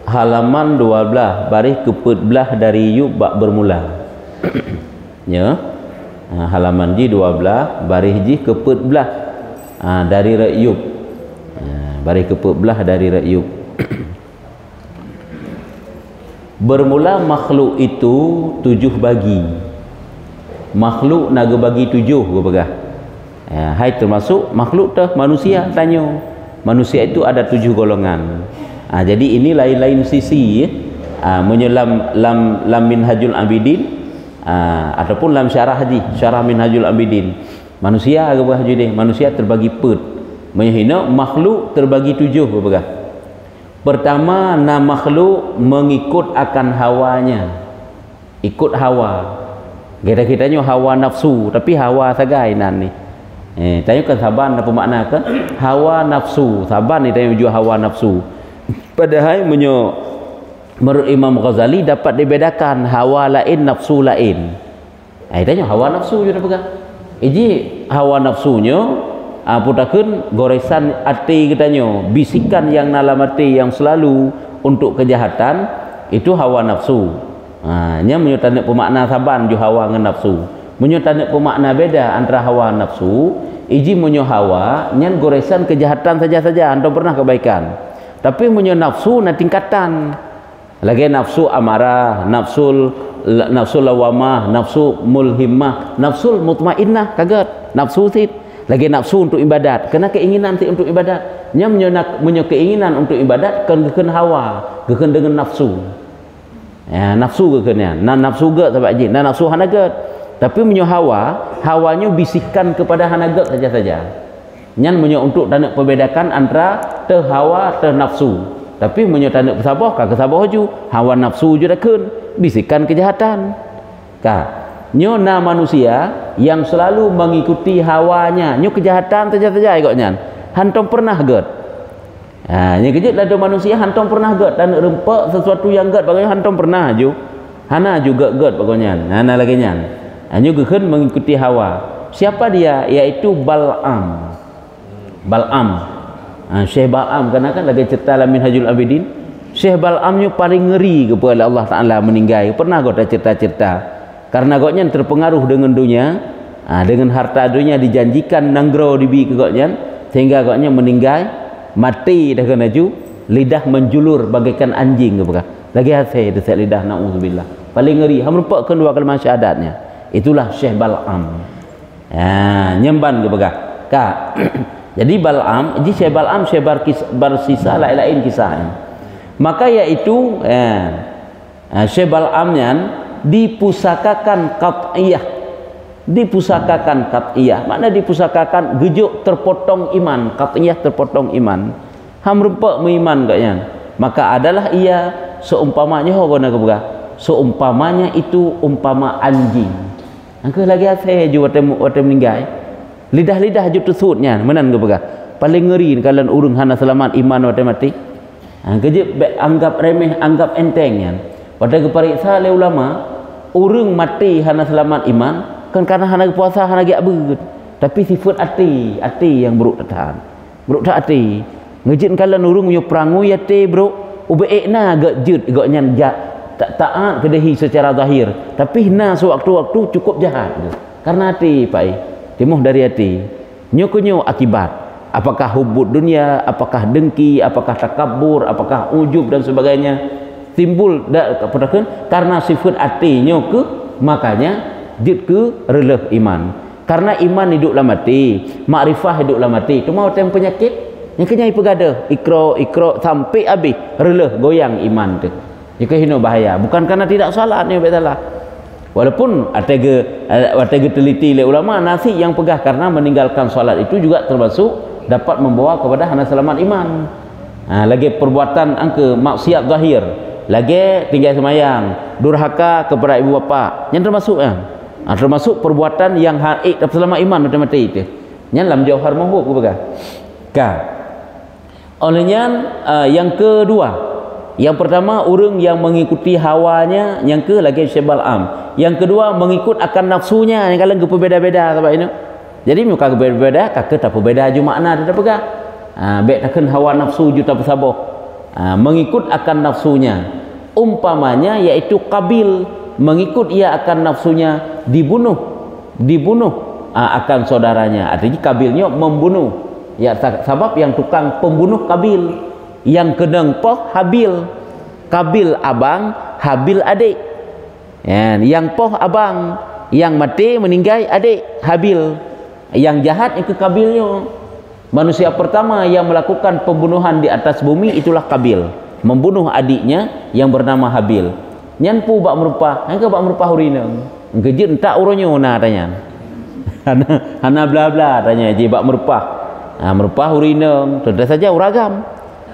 Halaman 12 baris ke-14 dari Yub bab bermula. Ya. Halaman ji 12 baris ji ke-14 dari Yub. Baris ke-14 dari Yub. Bermula makhluk itu 7 bagi. Makhluk naga bagi 7 gua pegah. Hai termasuk makhluk tu manusia tanya. Manusia itu ada 7 golongan. Jadi ini lain-lain sisi menyelam lam minhajul abidin ataupun lam syarah haji, syarah minhajul abidin. Manusia ke bah jadi manusia terbagi pet. Menyehina makhluk terbagi 7 berapa? Pertama, makhluk mengikut akan hawanya. Ikut hawa. Kita-kitanya hawa nafsu, tapi hawa sagai nan ni. Tanya kan saban apa makna kan? Hawa nafsu. Saban ni tanya juga hawa nafsu. Padahal menurut Imam Ghazali dapat dibedakan hawa lain nafsu lain. Tanya hawa nafsu juga pegang. Ini hawa nafsunya putakeun goresan hati katanya, bisikan yang dalam hati yang selalu untuk kejahatan itu hawa nafsu. Nya menyutana pemakna saban ju hawa dengan nafsu. Menyutana pemakna beda antara hawa nafsu, iji menyo hawa nyan goresan kejahatan saja-saja, antum pernah kebaikan. Tapi punya nafsu na tingkatan. Lagi nafsu amarah, nafsu lawamah, nafsu mulhimah, nafsu mutmainnah kaget. Nafsu sit. Lagi nafsu untuk ibadat. Kena keinginan sit untuk ibadat. Nya punya keinginan untuk ibadat kan hawa, kan dengan nafsu. Nafsu kekennya. Nafsu ge sebab jin. Nafsu hanaget. Tapi punya hawa, hawanya bisikan kepada hanaget saja-saja. Nyan punya untuk tanda perbedakan antara terhawa ternafsu. Tapi punya tanda kesabah kah kesabah ju hawa nafsu ju dakun bisikan kejahatan. Nyo na manusia yang selalu mengikuti hawanya, nyo kejahatan saja-saja ikutnya. Hantom pernah get. Nyo kejut ada manusia hantom pernah get dan rempak sesuatu yang get bagaimana hantom pernah ju. Hana juga get pokoknya. Hana lagi nyan. Nyo gekun mengikuti hawa. Siapa dia? Yaitu Bal'am. Syekh Bal'am kan lagi cerita dalam Minhajul Abidin. Syekh Bal'amnya paling ngeri kepada Allah Ta'ala meninggal. Pernah kau dah cerita-cerita karena goknya terpengaruh dengan dunia, dengan harta dunia dijanjikan nanggro dibi ke goknya sehingga goknya meninggal mati dah kena ju lidah menjulur bagaikan anjing ke lagi hasil desak lidah na'udzubillah paling ngeri hamrupak kedua kalimat syahadatnya. Itulah Syekh Bal'am. Nyemban ke kak. Jadi Bal'am, jadi Syekh Bal'am Syekh bersisa lain-lain kisahnya. Maka yaitu Syekh Bal'am yang dipusakakan qat'iyah. Dipusakakan qat'iyah. Makna dipusakakan gejuk terpotong iman, qat'iyah terpotong iman. Ham rempak meiman katnya. Maka adalah ia seumpamanya gona ke seumpamanya itu umpama anjing. Angka lagi asal ju wate meninggal. Lidah-lidah ju tersutnya menan ke paling ngeri kalian urung hana selamat iman wate mati. Keje anggap remeh, anggap entengnya. Pada kepariksa oleh ulama, urung mati hana selamat iman kan karena hana puasa hana giat begut. Tapi sifat hati yang buruk tahan. Buruk tak hati. Ngejin kalian urung punya perangu ya te bro. Ubeekna gak jut gaknya tak taat kedehi secara zahir. Tapi hina sewaktu-waktu cukup jahat. Karena hati pai. Timuh dari hati. Nyo akibat. Apakah hubud dunia, apakah dengki, apakah takabur, apakah ujub dan sebagainya. Timbul karena sifat hati nyo ke makanya jut ke releh iman. Karena iman hidup dalam hati, makrifah hidup dalam hati. Tu mau tem penyakit yang kenyai pegada ikro sampai habis releh goyang iman tu. Jika hino bahaya, bukan karena tidak salat ni salah. Walaupun atege teliti oleh ulama nasi yang pegah karena meninggalkan salat itu juga termasuk dapat membawa kepada hana selamat iman. Lagi perbuatan angka maksiat zahir, lagi tinggal semayang, durhaka kepada ibu bapa, yang termasuk termasuk perbuatan yang haid dapat selamat iman mati itu. Yang dalam jauhar mahbub ke pegah. Olehnya yang kedua, yang pertama orang yang mengikuti hawanya, yang ke lagi Syekh Bal'am. Yang kedua mengikut akan nafsunya, yang kalian berbeda-beda sebab ini. Jadi muka berbeda, kakak tak berbeda ju makna dia pegah. baik takkan hawa nafsu juta bersabar, mengikut akan nafsunya. Umpamanya yaitu Qabil, mengikut ia akan nafsunya, dibunuh akan saudaranya. Artinya Qabilnya membunuh, ya sebab yang tukang pembunuh Qabil, yang kenang poh Habil. Qabil abang, Habil adik, ya, yang poh abang, yang mati meninggal adik Habil. Yang jahat itu Qabilnya. Manusia pertama yang melakukan pembunuhan di atas bumi itulah Qabil, membunuh adiknya yang bernama Habil. Nyan pu bak merupa, hangke bak merupa hurina. Ngejit entak uronyo na tanya. Hana bla bla tanya je bak merupa. Merupa hurina, sudah saja uragam.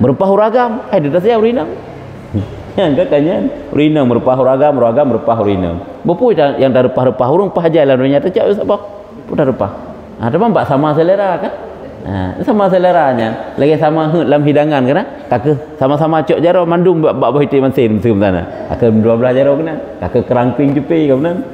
Merupa huragam, sudah saja hurina. Yang katanya hurina merupa huragam, merupa hurina. Bopo yang dah repah-repah hurung pah aja lalunya tecak apa? Udah repah. Teman bak sama selera kan? Sama seleranya lagi sama dalam hidangan kena kakak sama-sama cok jaro mandung bak bahiti mansin mesum sana kakak 12 jaro kena kakak kerangking jupi kemudian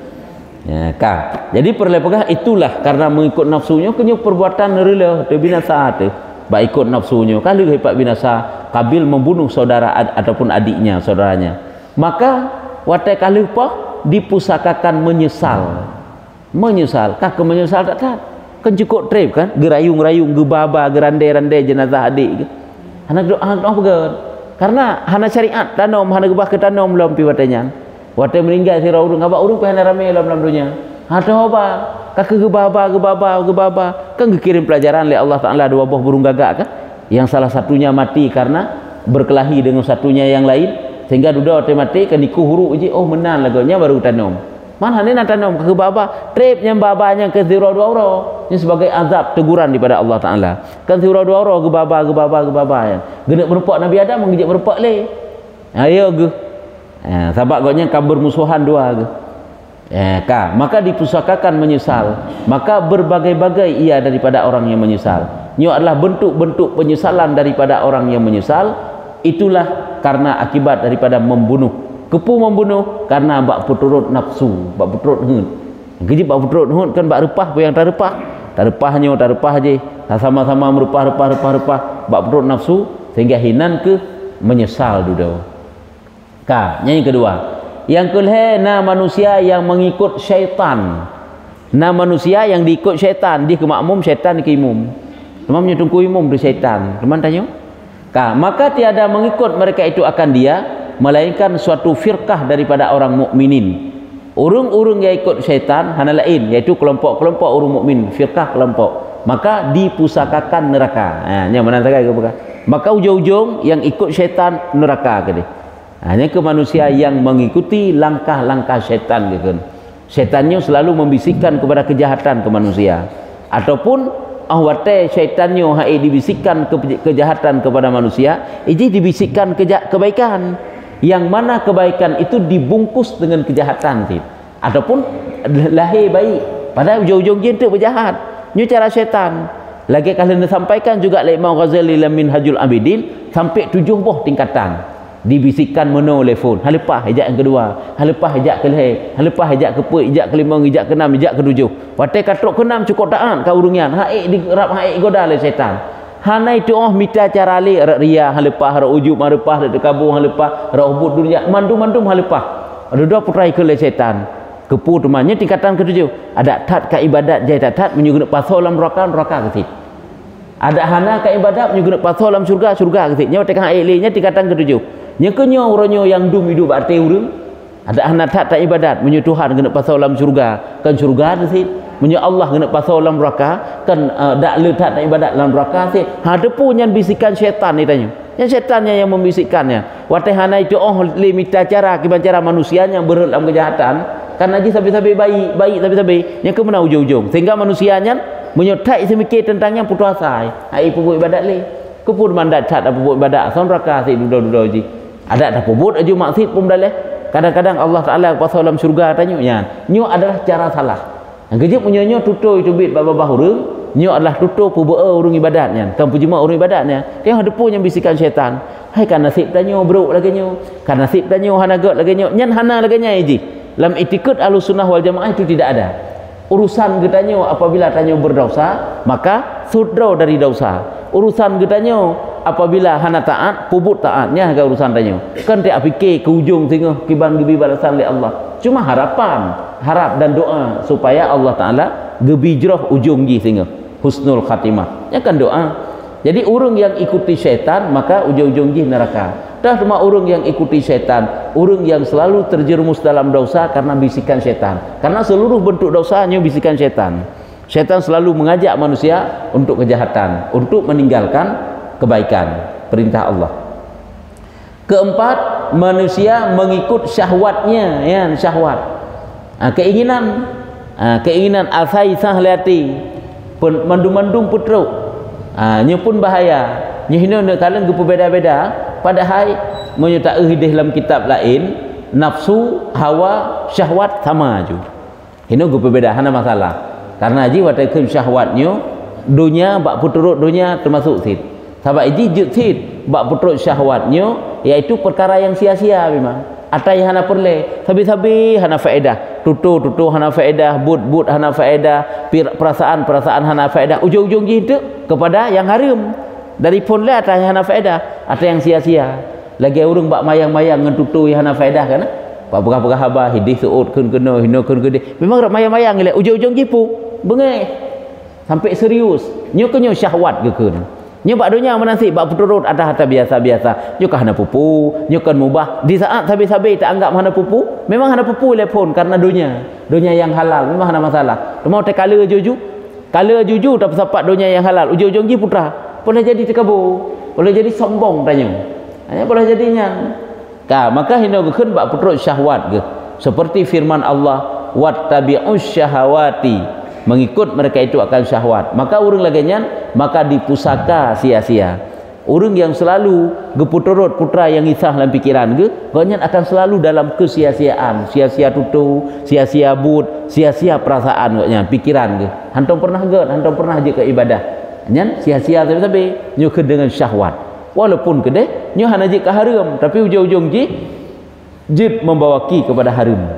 ya ka. Jadi perlepegah itulah karena mengikut nafsunya kenyo perbuatan rela tu binasa tu bak ikut nafsunya kalau hebat binasa. Qabil membunuh saudara ataupun adiknya, saudaranya, maka watai kalau pah dipusakakan menyesal kakak menyesal tak kan cukup trip kan, gerayung-rayung, gebaba, gerandai-randai jenazah adik. Hana doa begat. Karena hana syariat tanam, hana gebah ke tanam belum pi watanya. Watai meninggal sira urung, abak urung pi hana rame dalam dunia. Ada apa? Kakak gebaba. Kan dikirim pelajaran oleh Allah Taala dua buah burung gagak kan? Yang salah satunya mati karena berkelahi dengan satunya yang lain, sehingga duda watai mati kan dikuhuru je, oh menan lagonya baru tanam. Mana ni nak tanam ke baba tripnya babanya ke zero dua euro ini sebagai azab teguran daripada Allah Taala kan zero dua euro ke baba ya genak merupak Nabi Adam mengejek merupak le ayo ge sabak gotnya kabur musuhan dua ge maka dipusakakan menyesal, maka berbagai-bagai ia daripada orang yang menyesal. Ini adalah bentuk-bentuk penyesalan daripada orang yang menyesal. Itulah karena akibat daripada membunuh. Kepu membunuh karena bak puturut nafsu, bak puturut hun. Keji bak puturut hun kan bak repah apa yang tak repah je. Sama-sama merupah bak puturut nafsu sehingga hinan ke menyesal dudo. Yang kedua, yang kelihana manusia yang mengikut syaitan. Manusia yang diikut syaitan, dia ke makmum, syaitan ke imum. Teman menyetungku imum di syaitan. Teman tanya? Maka tiada mengikut mereka itu akan dia, melainkan suatu firqah daripada orang mukminin. Urung-urung yang ikut syaitan hana lain, yaitu kelompok-kelompok orang mukmin, firqah kelompok. Maka dipusakakan neraka. Yang mana saja ke bukan? Maka ujung-ujung yang ikut syaitan neraka ke dia. Hanya ke manusia yang mengikuti langkah-langkah syaitan gitu. Syaitannya selalu membisikkan kepada kejahatan ke manusia, ataupun ahwate syaitannya hai dibisikkan kejahatan kepada manusia, ini dibisikkan kebaikan. Yang mana kebaikan itu dibungkus dengan kejahatan sih, ataupun lahir baik padahal ujung-ujung dia itu berjahat. Ini cara syaitan. Lagi kalau disampaikan juga oleh Imam Ghazali dalam Minhajul Abidin sampai 7 buah tingkatan. Dibisikkan meno telefon, halepah hijak yang kedua, halepah hijak kelih, halepah hijak ke-4, hijak ke-5, hijak ke-6, hijak ke-7. Watai katrok ke-6 cukup taat kau urungian. Haik dirap haik goda oleh syaitan. Hana itu minta cara li ria halepah ra ujub halepah ra kabung halepah ra ubud dunia mandum-mandum halepah. Ada dua putrai ke oleh syaitan. Kepu temannya tingkatan ke-7. Ada tat ka ibadat jai tat menyugun pasal dalam neraka ke sit. Ada hana ka ibadat menyugun pasal dalam surga ke sit. Nya tekan haik li nya tingkatan ke-7. Nya kenyo uronyo yang dum hidup arte urang. Ada hana tat ibadat menyu Tuhan kena pasal dalam surga. Kan surga ke sit. Menyo Allah kena pasal dalam neraka kan dak letak tak ibadat dalam neraka sih. Ada pun yang bisikan syaitan ni tanya. Yang syaitannya yang membisikkannya. Watai hana itu limita cara cara manusianya berhut dalam kejahatan. Kan aja sabi-sabi baik sabi-sabi yang ke mana ujung-ujung. Sehingga manusianya menyotai semikir tentangnya putus asa. Ai pupuk ibadat le. Kepun mandat cat apa pupuk ibadat asal neraka sih duda-duda ji. Ada dah pupuk aja maksud pun dah le. Kadang-kadang Allah Taala pasal dalam surga tanya nya. Nyo adalah cara salah. Yang kejap punyanya tutur itu bit babah urang, nyo adalah tutur pubea urang ibadatnya. Kan pujima urang ibadatnya. Dia ada pun yang bisikan syaitan. Hai kan nasib tanyo bro lagi nyo. Kan nasib tanyo hana got lagi nyo. Nyan hana lagi nya ji. Dalam itikad Ahlussunnah wal Jamaah itu tidak ada. Urusan getanyo apabila tanyo berdosa, maka sudra dari dosa. urusan katanya apabila hana taat puput taatnya ke urusan tanya kan dia fikir ke ujung sehingga kiban gebi balasan oleh Allah cuma harap dan doa supaya Allah Ta'ala gebi jroh ujung ji sehingga husnul khatimah ya kan doa. Jadi orang yang ikuti syaitan maka ujung-ujung ji neraka. Dah cuma orang yang ikuti syaitan, orang yang selalu terjerumus dalam dosa karena bisikan syaitan. Karena seluruh bentuk dosanya bisikan syaitan. Syaitan selalu mengajak manusia untuk kejahatan, untuk meninggalkan kebaikan, perintah Allah. Keempat, manusia mengikut syahwatnya, ya, syahwat. Keinginan al-faisah liati, mandum-mandum putruk. Nya pun bahaya. Nya hina kalian berbeda-beda. Padahal menyertai di dalam kitab lain nafsu, hawa, syahwat sama aja. Hina berbeda, hana masalah. Karena aji watakan syahwatnya dunia bak puturut dunia termasuk sid. Sebab ini sid bak puturut syahwatnya iaitu perkara yang sia-sia memang. Ada yang hana perle, sabi-sabi hana faedah, tutu hana faedah, but hana faedah, perasaan hana faedah, ujung-ujung gitu kepada yang haram. Dari pun le ada yang hana faedah, ada yang sia-sia. Lagi orang bak mayang-mayang ngan tutu yang hana faedah kan? Bak begah-begah haba hidih suut kena hino gede. Memang rak mayang-mayang le ujung-ujung gipu, bengeh. Sampai serius. Nyo kenyo syahwat gekeun. Nyo bak dunia menasib bak puturut ada harta biasa-biasa. Nyo kan hana pupu, nyo kan mubah. Di saat sabi-sabi tak anggap hana pupu, memang hana pupu lepon karena dunia yang halal memang hana masalah. Mau te kala juju tak sepat dunia yang halal. Ujung-ujung gi putra, boleh jadi terkabur, boleh jadi sombong tanya. Hanya boleh jadinya. Maka hina gekeun bak puturut syahwat ge. Seperti firman Allah, wattabi'us syahawati. Mengikut mereka itu akan syahwat. Maka orang laginya maka dipusaka sia-sia. Orang yang selalu geputurut putra yang isah dalam pikiran ge, ganya akan selalu dalam kesia-siaan, sia-sia tutu, sia-sia but, sia-sia perasaan ganya, pikiran ge. Hantam pernah je ke ibadah. Nyan sia-sia tapi nyo ke dengan syahwat. Walaupun kedeh nyo hana je ke haram, tapi ujung-ujung jid membawa ki kepada haram.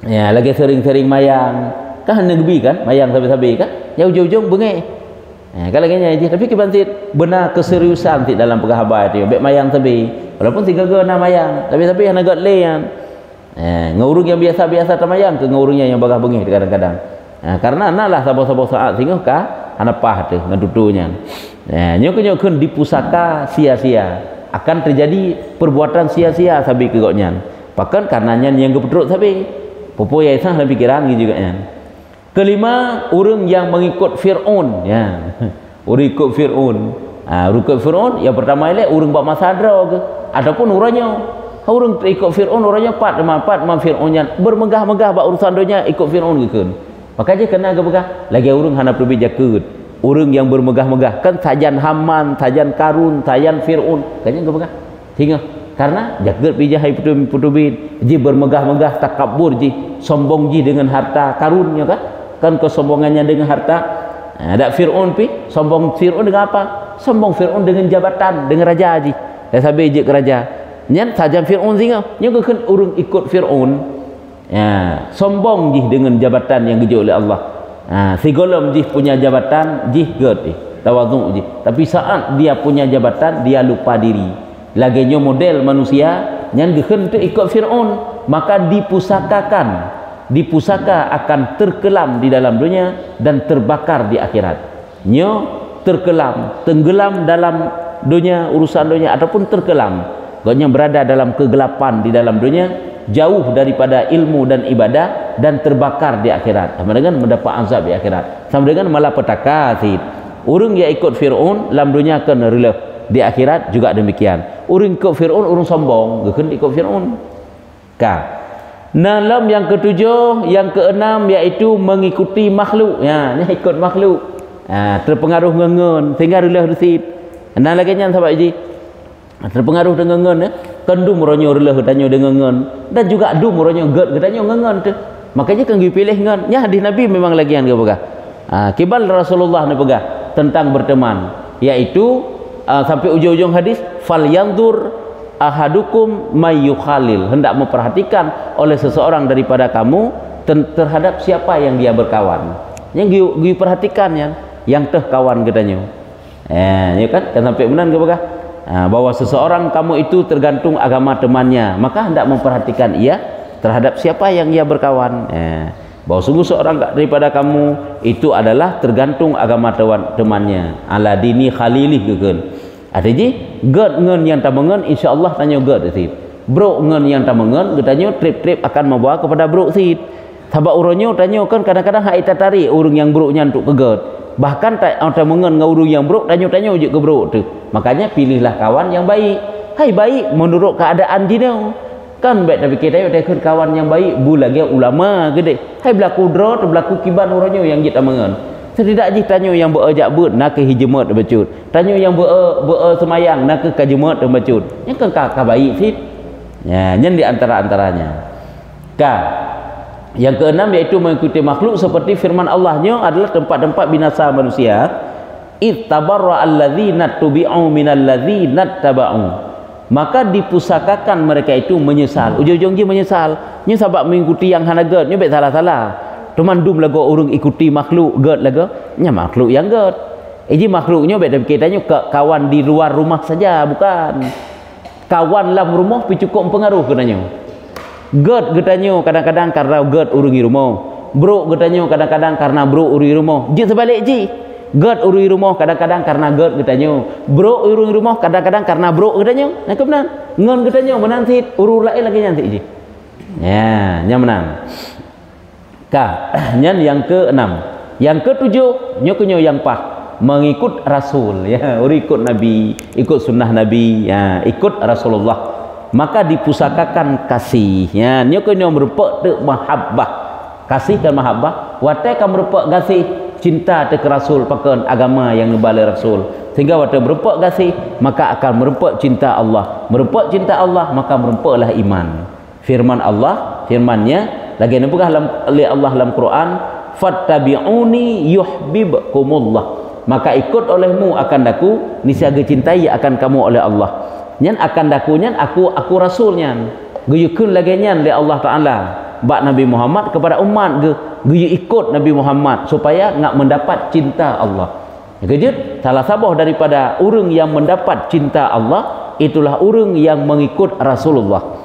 Ya, lagi sering-sering mayang. Kan negeri kan mayang sabi-sabi kan ya ujung-ujung bengek kalau kayaknya aja tapi kibantit benar keseriusan ti dalam pergahabat itu baik mayang sabi walaupun tiga guna mayang tapi hana got leyan ngurung yang biasa-biasa tamayang ke ngurungnya yang bagah bengek kadang-kadang karena nalah sabar-sabar saat sehingga hana pah tu ngedutunya nyok di pusaka sia-sia akan terjadi perbuatan sia-sia sabi kegoknya bahkan karenanya yang kepetruk sabi popo ya isah dalam pikiran gitu juga nya. Kelima, orang yang mengikut Fir'aun ya. Orang ikut Fir'aun. Ikut Fir'aun yang pertama ini orang buat masadra ke ataupun orangnya orang ikut Fir'aun orangnya pat Fir'aunnya bermegah-megah buat urusan dunia ikut Fir'aun ke. Makanya kena ke lagi orang hana perlu jakut. Orang yang bermegah-megah kan sajan Haman, sajan Karun, sajan Fir'aun. Kayaknya ke hingga karena jagat bijahai putubin ji bermegah-megah takabur ji sombong ji dengan harta karunnya kan kesombongannya dengan harta. Ada Fir'aun sombong Fir'aun dengan apa? Sombong Fir'aun dengan jabatan, dengan raja haji. Dah sabi je ke raja. Nyan saja Fir'aun singa. Nyo kan urung ikut Fir'aun. Ya, sombong ji dengan jabatan yang dijauh oleh Allah. Si golom ji punya jabatan, ji ged tawadhu ji. Tapi saat dia punya jabatan, dia lupa diri. Lagi nyo model manusia nyan geun tu ikut Fir'aun, maka dipusakakan. Di pusaka akan terkelam di dalam dunia dan terbakar di akhirat. Nyo terkelam, tenggelam dalam dunia, urusan dunia ataupun terkelam. Gaknya berada dalam kegelapan di dalam dunia, jauh daripada ilmu dan ibadah dan terbakar di akhirat. Sama dengan mendapat azab di akhirat. Sama dengan malapetaka. Orang yang ikut Fir'aun dalam dunia akan rela, di akhirat juga demikian. Orang ikut Fir'aun, orang sombong, gaknya ikut Fir'aun. Dalam yang ketujuh, yang keenam iaitu mengikuti makhluk. Ya, ni ikut makhluk. Terpengaruh ngengen sehingga rela resip. Nah lagi nya sahabat ji. Terpengaruh dengan ngengen kendum ronyo rela tanyo dengan ngengen dan juga dum ronyo ged gedanyo ngengen tu. Makanya kan pilih ngengen. Ya hadis Nabi memang lagi yang pegah. Kibal Rasulullah ni pegah tentang berteman iaitu sampai ujung-ujung hadis fal yandur ahadukum mayyukhalil, hendak memperhatikan oleh seseorang daripada kamu terhadap siapa yang dia berkawan. Yang perhatikan yang teh kawan katanya. Ya kan sampai benar ke bagah? Bahwa seseorang kamu itu tergantung agama temannya, maka hendak memperhatikan ia terhadap siapa yang ia berkawan. Bahwa sungguh seorang daripada kamu itu adalah tergantung agama temannya. Ala dini khalilih geun. Ada ji ged ngen yang tamangen insyaallah tanya ged sid. Bro ngen yang tamangen getanyo trip-trip akan membawa kepada bro sid. Sabak uronyo tanyo kan kadang-kadang hak tarik urang yang bro nya untuk ke ged. Bahkan tak tamangen ngau urang yang bro tanyo je ke bro tu. Makanya pilihlah kawan yang baik. Hai baik menurut keadaan dinau. Kan baik tapi kita takut kawan yang baik bu lagi ulama gede. Hai berlaku draw atau berlaku kiban uronyo yang kita mengen. Setidak ji tanyo yang beajak but nak ke hijemat becut. Tanyo yang semayang nak ke kajemat becut. Yang kan ka baik sit. Ya, nyen di antara-antaranya. Yang keenam yaitu mengikuti makhluk seperti firman Allah-Nya adalah tempat-tempat binasa manusia. Ittabarra alladzina tubi'u minal ladzina taba'u. Maka dipusakakan mereka itu menyesal. Ujung-ujung dia menyesal. Nya sebab mengikuti yang hanagat, nya baik salah-salah. Tumandum lagu urung ikuti makhluk gad lagu, nya makhluk yang gad. Jadi makhluknya baik kitanya kawan di luar rumah saja, bukan. Kawan dalam rumah pi cukup pengaruh katanya. Gad katanya kadang-kadang karena gad urungi rumah. Bro katanya kadang-kadang karena bro urungi rumah. Ji sebalik ji. Gad urui rumah kadang-kadang karena gad katanya. Bro urui rumah kadang-kadang karena bro katanya. Nah kebenar. Ngon katanya menang tit uru lain lagi nanti je. Ya, nya menang. Nyan yang ke-6. Yang ke-7 nyo kenyo yang pah mengikut rasul ya, ikut nabi, ikut sunnah nabi ya, ikut Rasulullah. Maka dipusakakan kasih ya, nyo kenyo merupa te mahabbah. Kasih kan mahabbah, watai kan merupa kasih cinta ke rasul pakan agama yang ngebala rasul sehingga waktu merupak kasih maka akan merupak cinta Allah, merupak cinta Allah maka merupaklah iman. Firman Allah, firmannya lagi nampak oleh Allah dalam Quran, fattabi'uni yuhibbukumullah, maka ikut olehmu akan daku niscaya cintai akan kamu oleh Allah. Nyan akan daku nyan aku rasulnya guyukun lagi nyan oleh Allah Taala bak Nabi Muhammad kepada umat guyu ikut Nabi Muhammad supaya ngak mendapat cinta Allah. Kejut salah sabah daripada urang yang mendapat cinta Allah itulah urang yang mengikut Rasulullah.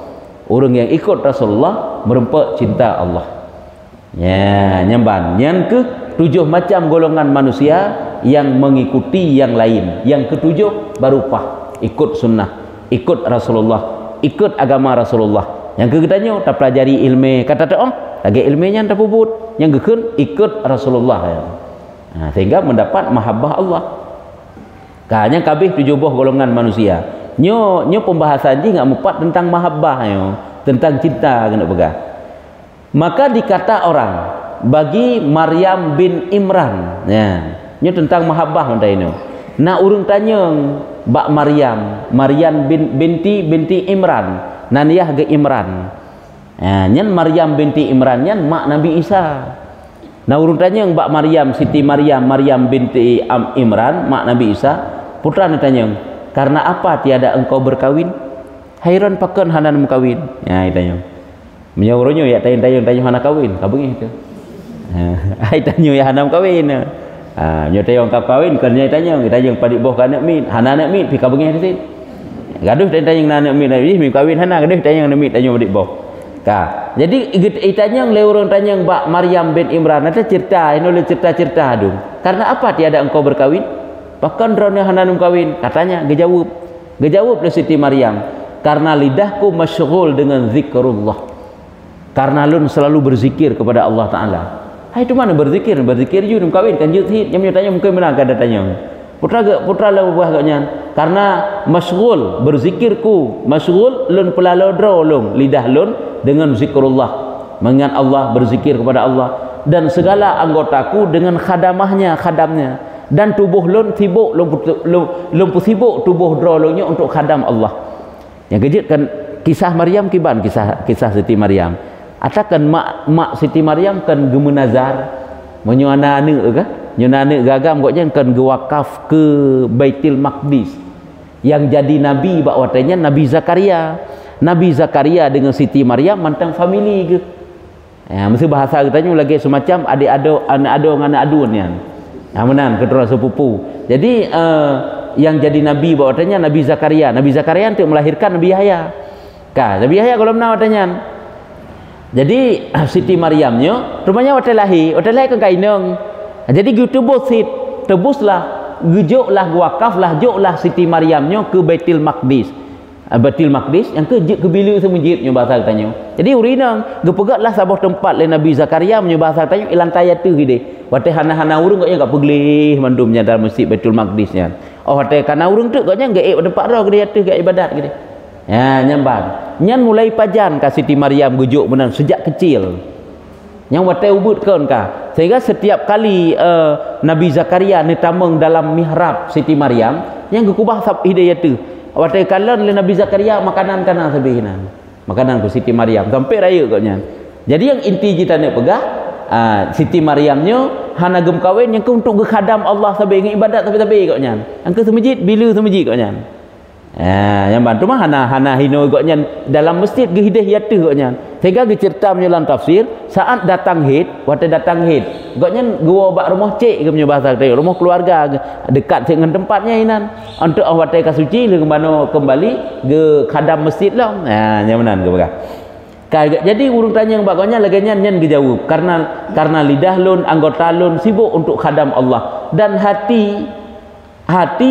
Urang yang ikut Rasulullah merempak cinta Allah. Ya, nyamban. Yang ke-7 macam golongan manusia yang mengikuti yang lain. Yang ke-7 baru pah ikut sunnah, ikut Rasulullah, ikut agama Rasulullah. Yang kegetanya tak pelajari ilmu kata tak lagi ilmunya tak puput. Yang kekun ikut Rasulullah ya. Nah, sehingga mendapat mahabbah Allah. Kanya kabeh 7 golongan manusia. Nyo pembahasan ji ngak mupat tentang mahabbah yo, tentang cinta kena pegang. Maka dikata orang bagi Maryam bin Imran ya. Nyo tentang mahabbah manta ini. Nah urang tanya bak Maryam binti Imran. Naniyah ke Imran. Nyan Maryam binti Imran nyan mak Nabi Isa. Nah urung tanya Mbak Maryam, Siti Maryam binti Imran, mak Nabi Isa. Putra ni tanya, karena apa tiada engkau berkawin? Hairan pakan hanan mukawin. Ya tanya. Menyuruhnya ya tanya hana kawin, kabeng itu. Ai tanya ya hana kawin. Nyote engkau kawin kan nyai tanya padik boh kan nak min, hana nak min pi kabeng itu. Gaduh tanya nak min lagi mi kawin hana gaduh tanya nak min tanya padik boh. Jadi itanya yang orang tanya Mbak Maryam bin Imran ada cerita, ini oleh cerita adung. Karena apa tiada engkau berkawin? Bahkan drone hananum kawin. Katanya gejawab oleh Siti Maryam, karena lidahku masyghul dengan zikrullah. Karena lun selalu berzikir kepada Allah Taala. Hai itu mana berzikir you kawin kan jut hit. Yang tanya mungkin benar kada tanya. Putra lah buah agaknya. Karena masyghul berzikirku, masyghul lun pelalodro lung lidah lun dengan zikrullah, mengingat Allah, berzikir kepada Allah, dan segala anggotaku dengan khadamnya, dan tubuh lun sibuk lumpuh sibuk tubuh drolongnya untuk khadam Allah. Yang kejut kan kisah Maryam kiban kisah Siti Maryam. Atakan mak Siti Maryam kan gemenazar menyuana ane ke? Nyuna ane gagam goknya kan gewakaf ke Baitul Maqdis. Yang jadi nabi bak watanya Nabi Zakaria. Nabi Zakaria dengan Siti Maryam mantang family ke. Ya, mesti bahasa katanya lagi semacam adik-ado, anak-ado dengan anak adun ya. Menan keturunan sepupu. Jadi yang jadi nabi bawatanya Nabi Zakaria. Nabi Zakaria untuk melahirkan Nabi Yahya. Nabi Yahya kalau menawa tanya. Jadi Siti Maryamnya rumahnya waktu lahir kan kaineng. Jadi gitu tebuslah, gejoklah, wakaflah, joklah Siti Maryamnya ke Baitul Maqdis. Baitul Maqdis yang ke bilik semujidnya bahasa katanya. Jadi urina gepegatlah sabah tempat le Nabi Zakaria menyo bahasa katanya ilang tayat tu gede. Wate hana-hana urung gaknya gak peglih mandumnya dalam masjid Baitul Maqdisnya. Oh wate kana urung tu gaknya gaib tempat ro gede tu gak ibadat gede. Ya nyamban. Nyan mulai pajan ka Siti Maryam gujuk benar sejak kecil. Yang wate ubutkeun ka. Sehingga setiap kali Nabi Zakaria nitameng dalam mihrab Siti Maryam yang gekubah sab hidayah tu. Waktu kalan le Nabi Zakaria makanan kana sebihinan. Makanan ku Siti Maryam sampai raya koknya. Jadi yang inti kita nak pegah Siti Maryamnya hana gem kawin yang ke untuk khadam Allah sampai ibadat tapi koknya. Angke semujid bila semujid koknya. Yang bantu mah hana hino koknya dalam masjid ge hidayah tu koknya. Sehingga ge cerita menyelang tafsir saat datang Hid, waktu datang Hid, koknya gua bak rumah cik ke punya bahasa tadi, rumah keluarga dekat dengan tempatnya inan. Untuk waktu ka suci le kembali ge khadam masjid lah. Nyamanan ke bagah. Jadi urung tanya yang baknya laganya nyen ge jauh karena lidah lun anggota lun sibuk untuk khadam Allah dan hati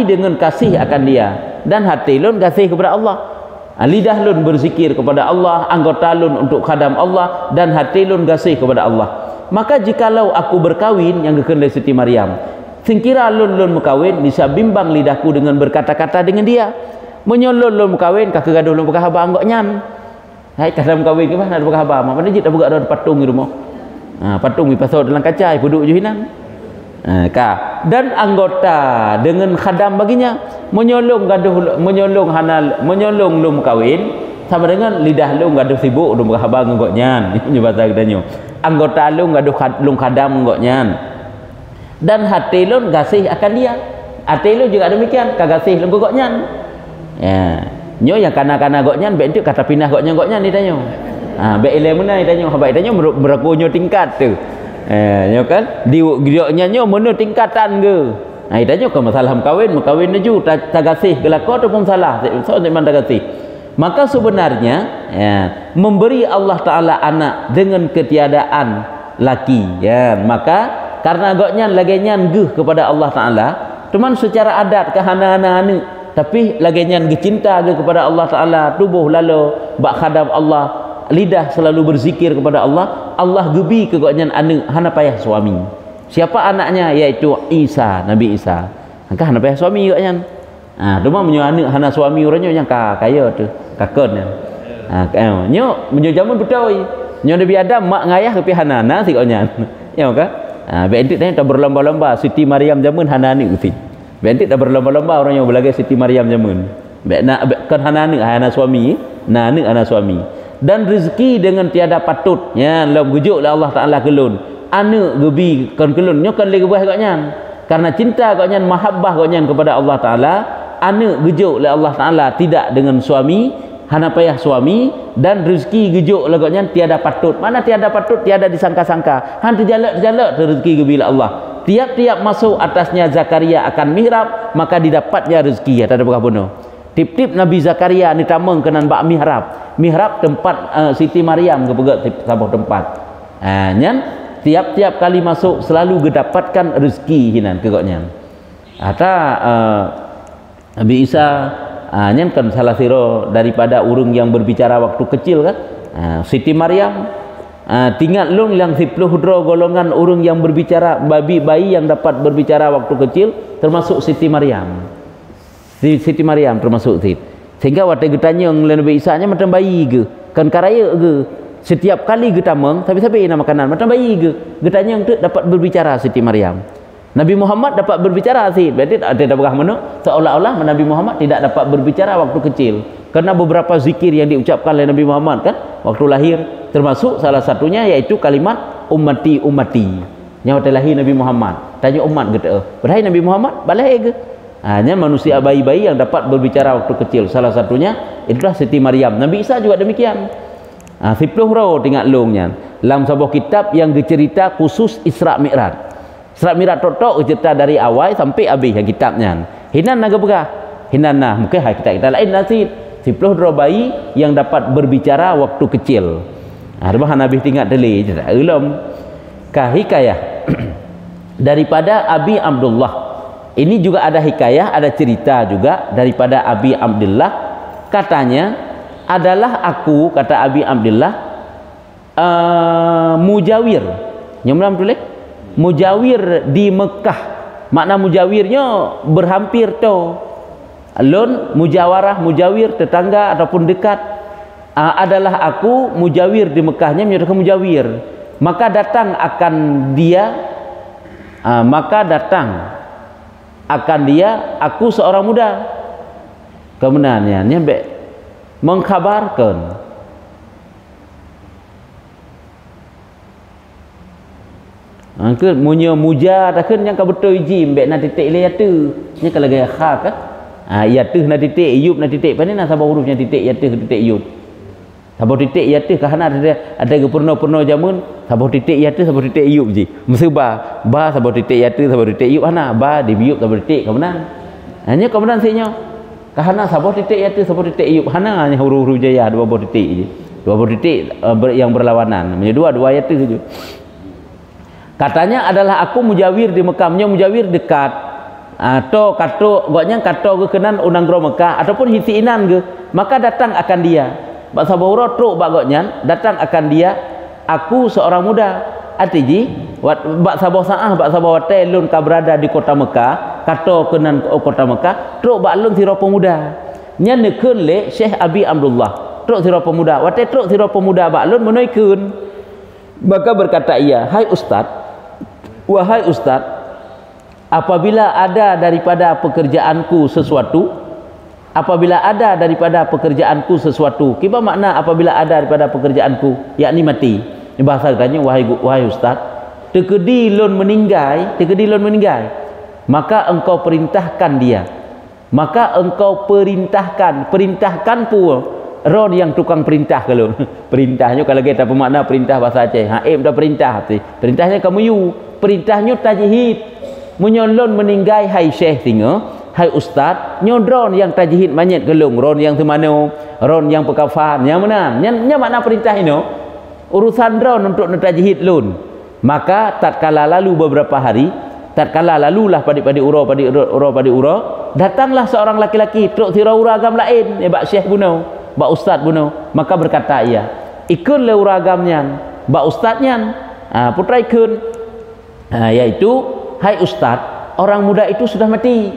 dengan kasih akan dia dan hati lun kasih kepada Allah. Lidah lun berzikir kepada Allah, anggota lun untuk khadam Allah dan hati lun kasih kepada Allah. Maka jikalau aku berkawin yang gekendai Siti Maryam, singkira lun mekawin bisa bimbang lidahku dengan berkata-kata dengan dia. Menyolol lun mekawin kak gaduh lun bekah abang kok nyan. Hai kadang kawin ke mana ada bekah abang, mana jit ada buka ada patung di rumah. Patung di pasal dalam kaca puduk juhinan. Dan anggota dengan khadam baginya menyolong lum kawin sama dengan lidah lum gaduh sibuk lum habang ngoknya ini bahasa katanya anggota lum gaduh lum khadam ngoknya dan hati lum gasih akan dia hati lum juga demikian kagasih lum ngoknya nyo yang kana-kana ngoknya bentuk kata pindah ngoknya ditanya be ile mana ditanya habai ditanya berakunyo tingkat tu ya kan dioknya nyo mana tingkatan ke ditanya ke masalah kawin ju tagasih gelako ataupun salah so memang tagasih maka sebenarnya memberi Allah Ta'ala anak dengan ketiadaan laki maka karena agaknya laginya ngeh kepada Allah Ta'ala cuman secara adat ke hana-hana tapi laginya cinta kepada Allah Ta'ala tubuh lalu bak khadam Allah lidah selalu berzikir kepada Allah gebi ke goknya anak hana payah suami. Siapa anaknya? Yaitu Isa, Nabi Isa. Angka hana payah suami goknya. Cuma menyo anak hana suami orangnya yang kaya tu, kakon. Nyo menyo zaman betul. Nyo Nabi Adam mak ngayah tapi hana si goknya. Ya ka? Bentik tanya tak berlomba-lomba Siti Maryam zaman hana ni uti. Bentik tak berlomba-lomba orang yang belagai Siti Maryam zaman. Kan hana suami, anak suami. Dan rezeki dengan tiada patut lam gujuk lah Allah Ta'ala kelun anak gebi kan kelun nyo kan lagi buah katnya karena cinta katnya mahabbah katnya kepada Allah Ta'ala anak gujuk lah Allah Ta'ala tidak dengan suami hana payah suami dan rezeki gujuk lah katnya tiada patut mana tiada patut tiada disangka-sangka han terjalak rezeki gebi lah Allah tiap-tiap masuk atasnya Zakaria akan mihrab maka didapatnya rezeki ada berapa bunuh tip-tip Nabi Zakaria ni tamang kenan bak mihrab tempat Siti Maryam ke pegat sabah tempat nyan tiap-tiap kali masuk selalu gedapatkan rezeki hinan kegoknya Nabi Isa nyan kan salah siro daripada urung yang berbicara waktu kecil kan Siti Maryam tinggal lung yang 10 golongan urung yang berbicara bayi yang dapat berbicara waktu kecil termasuk Siti Maryam termasuk sehingga waktu getanya Nabi Isa nya macam bayi ke kan karaya ke setiap kali getameng tapi nama makanan macam bayi ke getanya tu dapat berbicara Siti Maryam Nabi Muhammad dapat berbicara berarti ada berkah mana seolah-olah Nabi Muhammad tidak dapat berbicara waktu kecil karena beberapa zikir yang diucapkan oleh Nabi Muhammad kan waktu lahir termasuk salah satunya yaitu kalimat ummati yang waktu lahir Nabi Muhammad tanya umat gitu berhai Nabi Muhammad balai ke hanya manusia bayi-bayi yang dapat berbicara waktu kecil salah satunya itulah Siti Maryam Nabi Isa juga demikian 10 roh tinggal longnya dalam sebuah kitab yang dicerita khusus Isra Mi'raj Serat mirat tok-tok cerita dari awal sampai habis kitabnya. Hinan naga berah. Hinan nah mungkin kitab-kitab lain nasi 10 bayi yang dapat berbicara waktu kecil. Bahan Nabi tinggal teli cerita ulum hikayah daripada Abi Abdullah. Ini juga ada hikayah, ada cerita juga daripada Abi Abdullah. Katanya adalah aku, kata Abi Abdullah, mujawir. Nyamlam tulis mujawir di Mekah. Makna mujawirnya berhampir tu. Alun mujawarah, mujawir tetangga ataupun dekat. Adalah aku mujawir di Mekahnya menyatakan mujawir. Maka datang akan dia aku seorang muda. Kemudiannya nyampe mengkhabarkan angkat munyo muja takkan yang ka betul iji mbek na titik le yatu nya kalau gaya kha ka yatu na titik yub na titik pani na sabar hurufnya titik yatu titik yub sabar titik yatu kahana ada ke purna jamun sabar titik yatu sabar titik yub ji mesti ba sabar titik yatu sabar titik yub ana ba di yub sabar titik kemudian hanya kemudian sinyo kahana sabar titik yatu sabar titik yub hana hanya huruf-huruf jaya dua titik je dua titik yang berlawanan menjadi dua yatu saja. Katanya adalah aku mujawir di Mekahnya, mujawir dekat. Atau kato goknya kato ke kenan unang gro Mekah ataupun hisiinan ke, maka datang akan dia. Bak saburo truk bak goknya datang akan dia. Aku seorang muda. Artiji bak sabau saah bak sabau wate lun ka berada di kota Mekah, kato kenan kota Mekah, truk bak lun sira pemuda. Nya nekeun le Syekh Abi Abdullah. Truk sira pemuda, wate truk sira pemuda bak lun menoikeun. Maka berkata ia, "Hai Ustaz, wahai Ustaz, apabila ada daripada pekerjaanku sesuatu, kiba makna apabila ada daripada pekerjaanku, yakni mati. Ini bahasa katanya wahai Ustaz, tekedi lon meninggai, maka engkau perintahkan pun ron yang tukang perintah kalau perintahnya kalau kita pemakna perintah bahasa Aceh dah perintah perintahnya kamu perintahnya tajhid menyolon meninggai hai syekh tinga hai ustaz nyodron yang tajhid manyet gelung ron yang semano ron yang pekafan yang mana nya makna perintah ini urusan ron untuk tajhid lun. Maka tatkala lalu beberapa hari, tatkala lalulah padi uro datanglah seorang laki-laki truk sira-ura agam lain bak syekh buno bak ustaz buno. Maka berkata ia, ikun le uragamnya bak ustaznya putra ikun yaitu hai ustaz, orang muda itu sudah mati.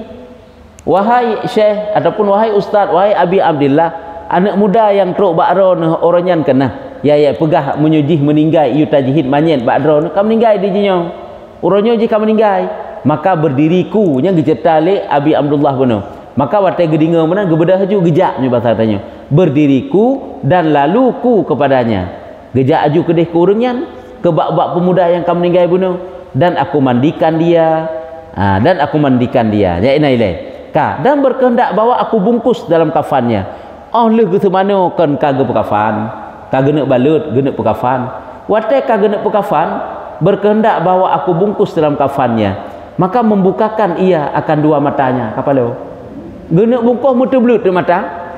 Wahai syekh ataupun wahai ustaz, wahai Abi Abdullah, anak muda yang truk bakro oranyan kena ya pegah menyujih meninggai iu tajhid manyet bakro ka meninggai di jinyo uronyo ji ka meninggai. Maka berdiriku nya gecerita le Abi Abdullah buno. Maka wate gedinga mana gebedah haju gejak ni bahasa katanya, berdiriku dan laluku kepadanya, gejak aju kedih ke urunyan ke bak-bak pemuda yang kamu meninggal bunuh, dan aku mandikan dia ya inaile ka dan berkehendak bawa aku bungkus dalam kafannya. Oh le ke semano kan kage pekafan kage nak balut genek pekafan wate kage nak pekafan berkehendak bawa aku bungkus dalam kafannya. Maka membukakan ia akan dua matanya kapalo genek bungkus mutu belut di mata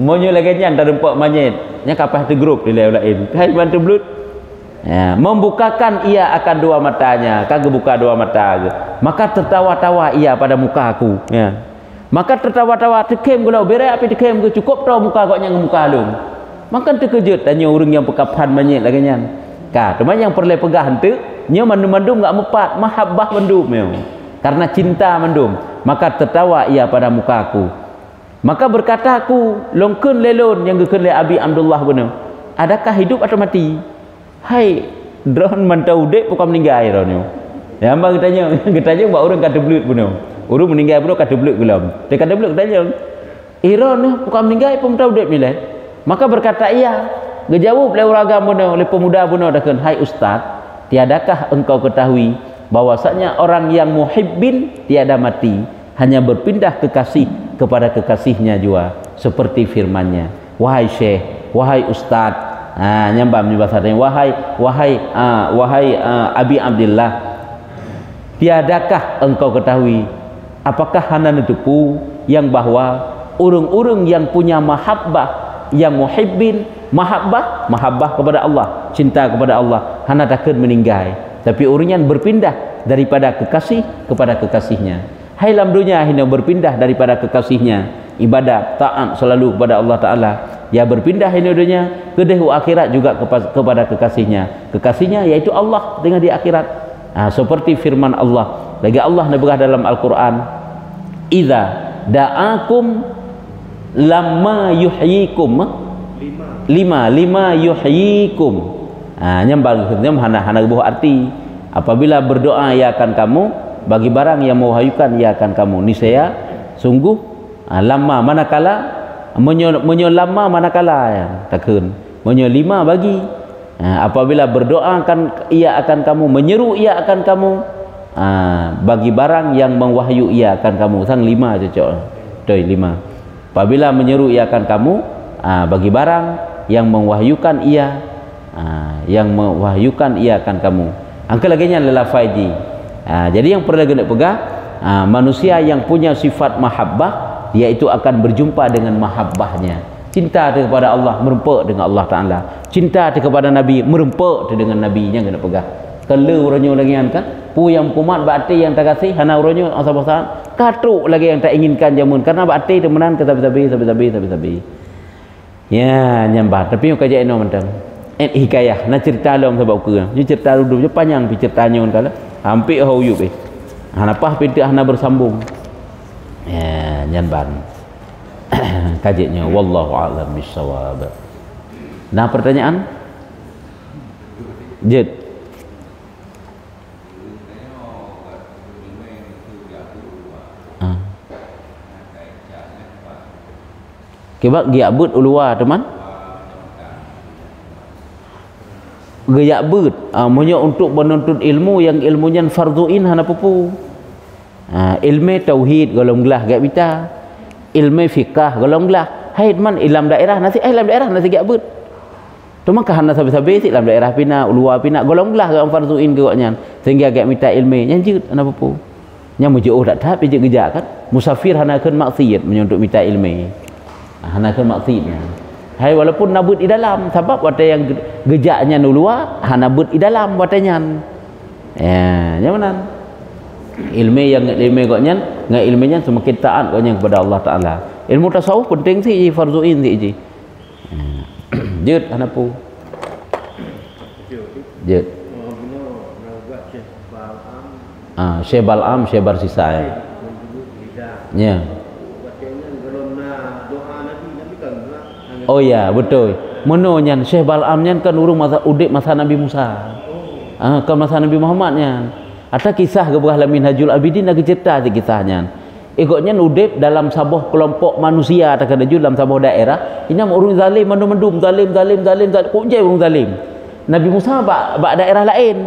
monyo lagi nyan tak rempak manyet nya kapah te grup di lain hai bantu belut ya, membukakan ia akan dua matanya kagak buka dua mata ke. Maka tertawa-tawa ia pada muka aku ya. Maka tertawa-tawa tekem gulau berai api tekem ke cukup tau muka kok yang muka lung. Maka terkejut tanya urang yang pekapan manyet lagi nyan ka teman yang perle pegah henteu nya mandum-mandum enggak mepat mahabbah mendum karena cinta mendum. Maka tertawa ia pada muka aku. Maka berkata aku, longkeun lelon yang gekeun le Abi Abdullah bener, adakah hidup atau mati? Hai drone mantau dek pokok meninggal ronyo ya ambang katanya buat orang kata belut bener urung meninggal bener kata belut gelam dia kata belut katanya iron pokok meninggal pun tahu dek milih. Maka berkata ia gejawab le uragam bener le pemuda bener dakun, hai ustaz, tiadakah engkau ketahui bahwasanya orang yang muhibbin tiada mati, hanya berpindah kekasih kepada kekasihnya jua, seperti firman-Nya, wahai syekh, wahai ustaz, nyambam bahasa wahai Abi Abdullah, tiadakah engkau ketahui apakah hana netepu yang bahwa urung-urung yang punya mahabbah, yang muhibbin, mahabbah kepada Allah, cinta kepada Allah, hana takkan meninggal, tapi urungnya berpindah daripada kekasih kepada kekasihnya. Hai lam dunia hina berpindah daripada kekasihnya, ibadat taat selalu kepada Allah Ta'ala, ya berpindah hina dunia ke dehu akhirat juga kepada kekasihnya. Kekasihnya yaitu Allah dengan di akhirat. Seperti firman Allah lagi, Allah berkata dalam Al-Quran, idza da'akum lamma yuhyikum, lima yuhyikum. Nyambang hana buah arti, apabila berdoa ia akan kamu, bagi barang yang mewahayukan ia akan kamu, niscaya sungguh lama manakala menyo lama manakala ya takun menyo lima bagi apabila berdoa akan ia akan kamu, menyeru ia akan kamu, bagi barang yang mewahyu ia akan kamu. Sang lima cocok doi lima. Apabila menyeru ia akan kamu, bagi barang yang mewahyukan ia, akan kamu. Angka lagi nya lelafai ji. Jadi yang perlu kita pegang, manusia yang punya sifat mahabbah, dia itu akan berjumpa dengan mahabbahnya. Cinta kepada Allah merempuk dengan Allah Ta'ala, cinta kepada Nabi merempuk dengan Nabi yang kena pegang. Kalau orangnya lagi kan pu yang kumat bakti yang tak kasih hana orangnya asal-asalan katruk lagi yang tak inginkan jamun, karena bakti itu menan ke sabi ya nyambah. Tapi yang kajian no mentang hikayah nak cerita dalam sebab ke ni cerita dulu je panjang pi ceritanya kala hampir hauyup hanapah pintu hana bersambung ya nyanban. Kajiannya wallahu a'lam bissawab. Nah pertanyaan Jed kebab giabut ulua teman giabut monya untuk menuntut ilmu yang ilmunya fardhuin hana pupu, ilmu tauhid golong gelah gak bita, ilmu fikah golong gelah haid man ilam daerah nasi ilam daerah nasi giabut cuma kahana sabi-sabi si ilam daerah pina ulua pina golong gelah gak fardhuin gaknya sehingga gak minta ilmu yang jut hana pupu nya mujauh dak tahap je gejak kan musafir hana keun maksiat menyuntuk minta ilmu hana ke maksudnya. Hai walaupun nabut di dalam sebab wata yang gejaknya nulua hana but di dalam watanya. Ya, nyaman. Ilmu yang ilmu koknya, ngai ilmunya semakin taat koknya kepada Allah Taala. Ilmu tasawuf penting sih fardhuin sih ji. Jut hana pu. Jut. Syekh Bal'am, Syekh Barsisa ya. Ya. Oh ya betul. Menonyan Syekh Bal'am nyan kan urung masa udip masa Nabi Musa. Kan masa Nabi Muhammad nyan. Ada kisah ke belah Minhajul Abidin lagi cerita je kisahnya. Ikutnya udip dalam sebuah kelompok manusia tak ada dalam sebuah daerah. Ini urung zalim mendum zalim. Kok je urung zalim. Nabi Musa bak daerah lain.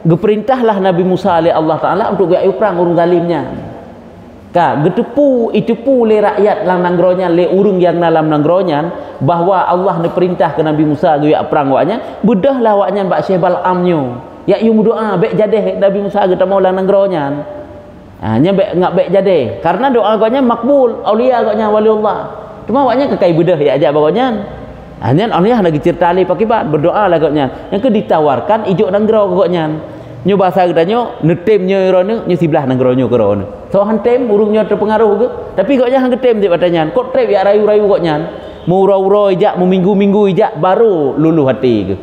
Geperintahlah Nabi Musa oleh Allah Taala untuk gayu perang urung zalimnya. Getepu itepu le rakyat lang nanggronya le urung yang dalam nanggronya bahwa Allah ne perintah ke Nabi Musa gaya perang waknya bedahlah waknya bak Syekh Bal'amnyo ya yu doa bek jadeh Nabi Musa geta mau lang nanggronya nya bek ngak bek jadeh karena doa gaknya makbul aulia gaknya waliullah cuma waknya kekai bedah ya aja bagaknya hanya aulia lagi cerita le pakibat berdoa lah gaknya yang ke ditawarkan ijo nanggro gaknya nyo bahasa katanya netem nyo rono nyo sebelah nangronyo ke rono so hantem urungnya terpengaruh ke tapi koknya hang ketem je katanya kok trep ya rayu-rayu koknya mau ura-ura ijak mau minggu-minggu ijak baru luluh hati ke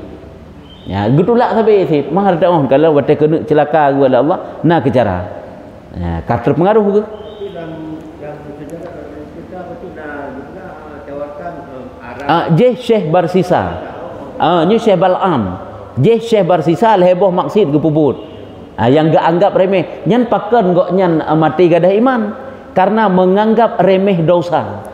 ya gitulah sampai sih mahal dak kalau wate kena celaka ke Allah nah ke cara ya ka terpengaruh ke je Syekh Barsisa nyo Syekh Bal'am je Syekh Barsisa heboh maksud ke puput yang gak anggap remeh nyan paken gok nyan mati gadah iman karena menganggap remeh dosa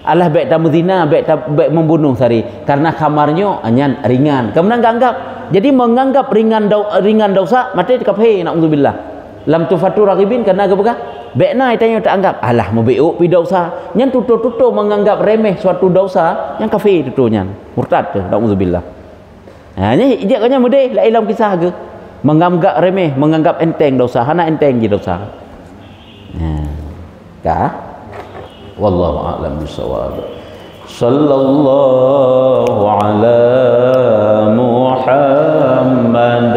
Allah baik tamu zina baik membunuh sari karena kamarnya nyan ringan kemudian gak anggap jadi menganggap ringan dosa mati dikaphe naudzubillah lam tufatu ragibin karena apa baik na tanya tak anggap alah mau beuk pi dosa nyan tutu menganggap remeh suatu dosa yang kafir tutu nyan murtad naudzubillah hanya ijak kanya mudih la ilam kisah ke menganggap remeh, menganggap enteng dosa, hana enteng je dosa. Kah? Wallahu a'lam bishawab. Sallallahu ala Muhammad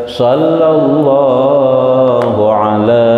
sallallahu ala